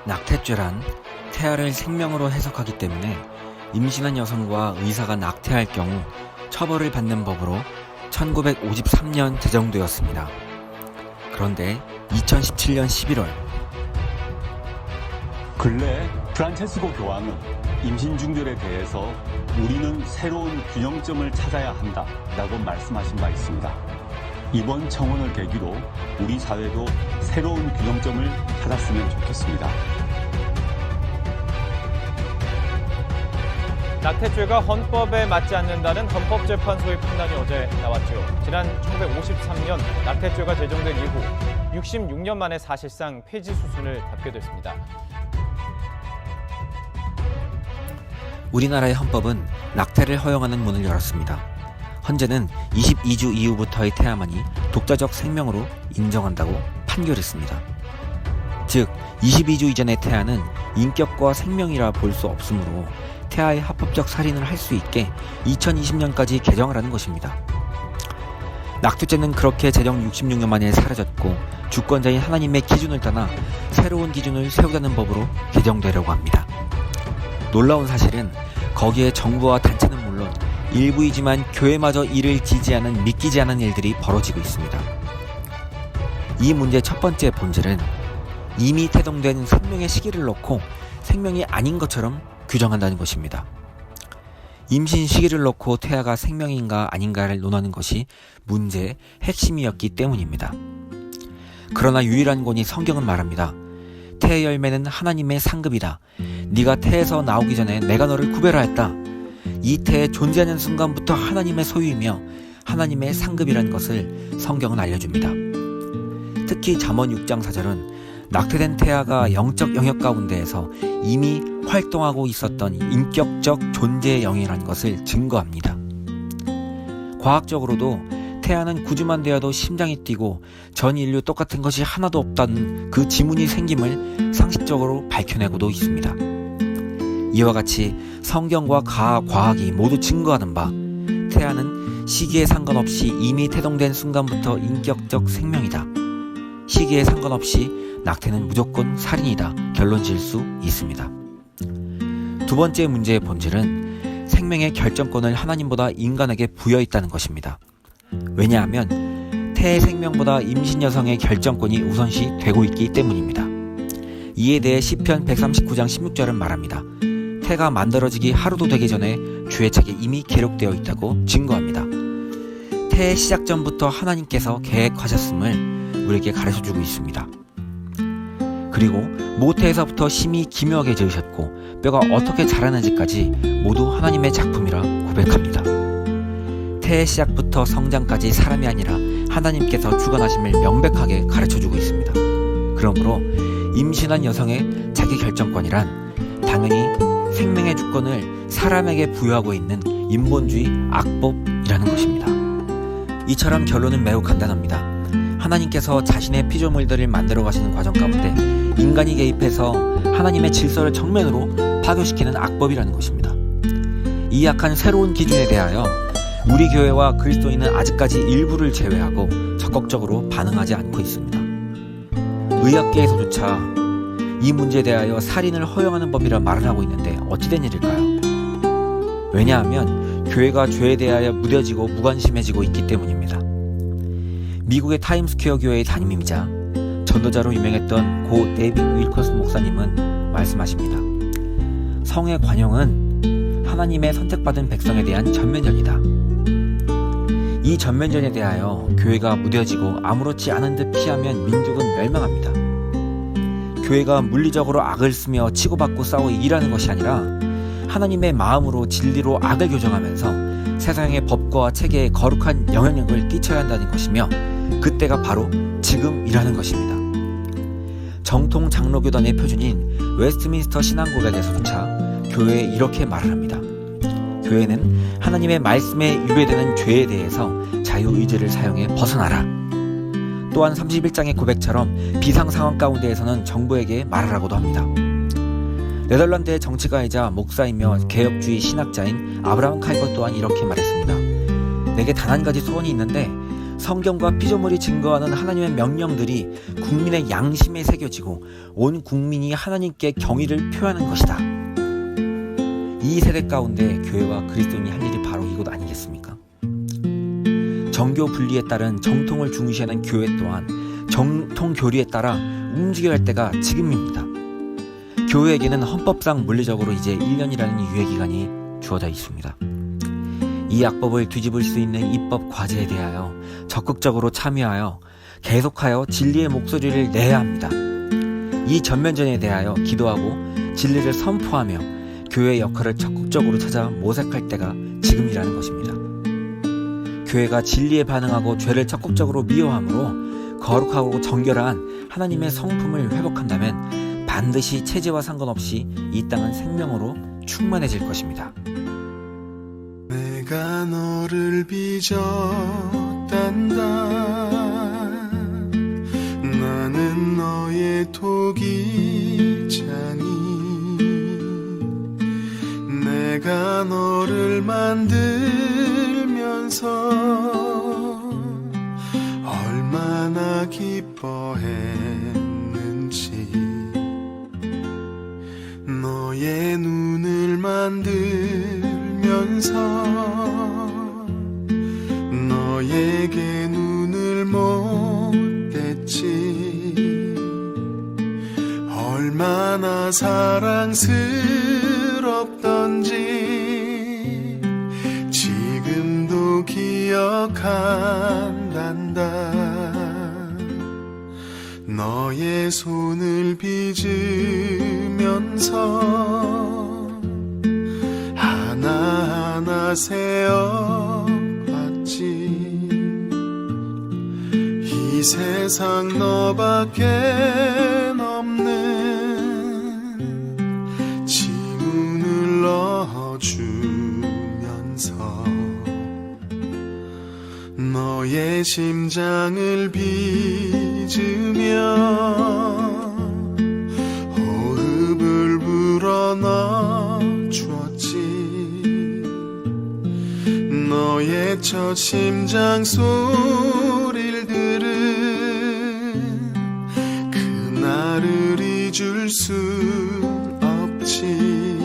낙태죄란 태아를 생명으로 해석하기 때문에 임신한 여성과 의사가 낙태할 경우 처벌을 받는 법으로 1953년 제정되었습니다. 그런데 2017년 11월 근래 프란체스코 교황은 임신 중절에 대해서 우리는 새로운 균형점을 찾아야 한다라고 말씀하신 바 있습니다. 이번 청원을 계기로 우리 사회도 새로운 균형점을 찾았으면 좋겠습니다. 낙태죄가 헌법에 맞지 않는다는 헌법재판소의 판단이 어제 나왔죠. 지난 1953년 낙태죄가 제정된 이후 66년 만에 사실상 폐지 수순을 밟게 됐습니다. 우리나라의 헌법은 낙태를 허용하는 문을 열었습니다. 헌재는 22주 이후부터의 태아만이 독자적 생명으로 인정한다고 판결했습니다. 즉 22주 이전의 태아는 인격과 생명이라 볼 수 없으므로 태아의 합법적 살인을 할 수 있게 2020년까지 개정을 하는 것입니다. 낙태죄는 그렇게 제정 66년 만에 사라졌고 주권자인 하나님의 기준을 떠나 새로운 기준을 세우자는 법으로 개정되려고 합니다. 놀라운 사실은 거기에 정부와 단체는 물론 일부이지만 교회마저 이를 지지하는 믿기지 않은 일들이 벌어지고 있습니다. 이 문제의 첫 번째 본질은 이미 태동된 생명의 시기를 놓고 생명이 아닌 것처럼 규정한다는 것입니다. 임신 시기를 놓고 태아가 생명인가 아닌가를 논하는 것이 문제의 핵심이었기 때문입니다. 그러나 유일한 권위 성경은 말합니다. 태의 열매는 하나님의 상급이다. 네가 태에서 나오기 전에 내가 너를 구별하였다. 이 태에 존재하는 순간부터 하나님의 소유이며 하나님의 상급이라는 것을 성경은 알려줍니다. 특히 잠언 6장 4절은 낙태된 태아가 영적 영역 가운데에서 이미 활동하고 있었던 인격적 존재의 영이라는 것을 증거합니다. 과학적으로도 태아는 9주만 되어도 심장이 뛰고 전 인류 똑같은 것이 하나도 없다는 그 지문이 생김을 상식적으로 밝혀내고도 있습니다. 이와 같이 성경과 과학이 모두 증거하는 바 태아는 시기에 상관없이 이미 태동된 순간부터 인격적 생명이다. 시기에 상관없이 낙태는 무조건 살인이다. 결론 지을 수 있습니다. 두 번째 문제의 본질은 생명의 결정권을 하나님보다 인간에게 부여했다는 것입니다. 왜냐하면 태의 생명보다 임신 여성의 결정권이 우선시 되고 있기 때문입니다. 이에 대해 시편 139장 16절은 말합니다. 태가 만들어지기 하루도 되기 전에 주의 책에 이미 기록되어 있다고 증거합니다. 태의 시작 전부터 하나님께서 계획하셨음을 우리에게 가르쳐주고 있습니다. 그리고 모태에서부터 심히 기묘하게 지으셨고 뼈가 어떻게 자라는지까지 모두 하나님의 작품이라 고백합니다. 태의 시작부터 성장까지 사람이 아니라 하나님께서 주관하심을 명백하게 가르쳐주고 있습니다. 그러므로 임신한 여성의 자기 결정권이란 당연히 생명의 주권을 사람에게 부여하고 있는 인본주의 악법이라는 것입니다. 이처럼 결론은 매우 간단합니다. 하나님께서 자신의 피조물들을 만들어 가시는 과정 가운데 인간이 개입해서 하나님의 질서를 정면으로 파괴시키는 악법이라는 것입니다. 이 약한 새로운 기준에 대하여 우리 교회와 그리스도인은 아직까지 일부를 제외하고 적극적으로 반응하지 않고 있습니다. 의학계에서조차 이 문제에 대하여 살인을 허용하는 법이라 말을 하고 있는데 어찌된 일일까요? 왜냐하면 교회가 죄에 대하여 무뎌지고 무관심해지고 있기 때문입니다. 미국의 타임스퀘어 교회의 담임이자 전도자로 유명했던 고 데이빗 윌커슨 목사님은 말씀하십니다. 성의 관용은 하나님의 선택받은 백성에 대한 전면전이다. 이 전면전에 대하여 교회가 무뎌지고 아무렇지 않은 듯 피하면 민족은 멸망합니다. 교회가 물리적으로 악을 쓰며 치고받고 싸워 이기라는 것이 아니라 하나님의 마음으로 진리로 악을 교정하면서 세상의 법과 체계에 거룩한 영향력을 끼쳐야 한다는 것이며 그때가 바로 지금이라는 것입니다. 정통 장로교단의 표준인 웨스트민스터 신앙고백에서조차 교회에 이렇게 말을 합니다. 교회는 하나님의 말씀에 유배되는 죄에 대해서 자유의지를 사용해 벗어나라. 또한 31장의 고백처럼 비상상황 가운데에서는 정부에게 말을 하고도 합니다. 네덜란드의 정치가이자 목사이며 개혁주의 신학자인 아브라함 칼거 또한 이렇게 말했습니다. 내게 단 한 가지 소원이 있는데 성경과 피조물이 증거하는 하나님의 명령들이 국민의 양심에 새겨지고 온 국민이 하나님께 경의를 표하는 것이다. 이 세대 가운데 교회와 그리스도인이 할 일이 바로 이것 아니겠습니까? 정교 분리에 따른 정통을 중시하는 교회 또한 정통 교리에 따라 움직여야 할 때가 지금입니다. 교회에게는 헌법상 물리적으로 이제 1년이라는 유예기간이 주어져 있습니다. 이 악법을 뒤집을 수 있는 입법 과제에 대하여 적극적으로 참여하여 계속하여 진리의 목소리를 내야 합니다. 이 전면전에 대하여 기도하고 진리를 선포하며 교회의 역할을 적극적으로 찾아 모색할 때가 지금이라는 것입니다. 교회가 진리에 반응하고 죄를 적극적으로 미워함으로 거룩하고 정결한 하나님의 성품을 회복한다면 반드시 체제와 상관없이 이 땅은 생명으로 충만해질 것입니다. 내가 너를 빚었단다. 나는 너의 독이자니. 내가 너를 만들면서 얼마나 기뻐했는지. 너의 눈을 만들면서 너에게 눈을 못 댔지. 얼마나 사랑스럽던지 지금도 기억한단다. 너의 손을 빚으면서 하나하나 세어봤지. 이 세상 너밖에 없는 지문을 넣어주면서 너의 심장을 빚으며 호흡을 불어넣어주었지. 너의 첫 심장 소리를 들은 그날을 잊을 순 없지.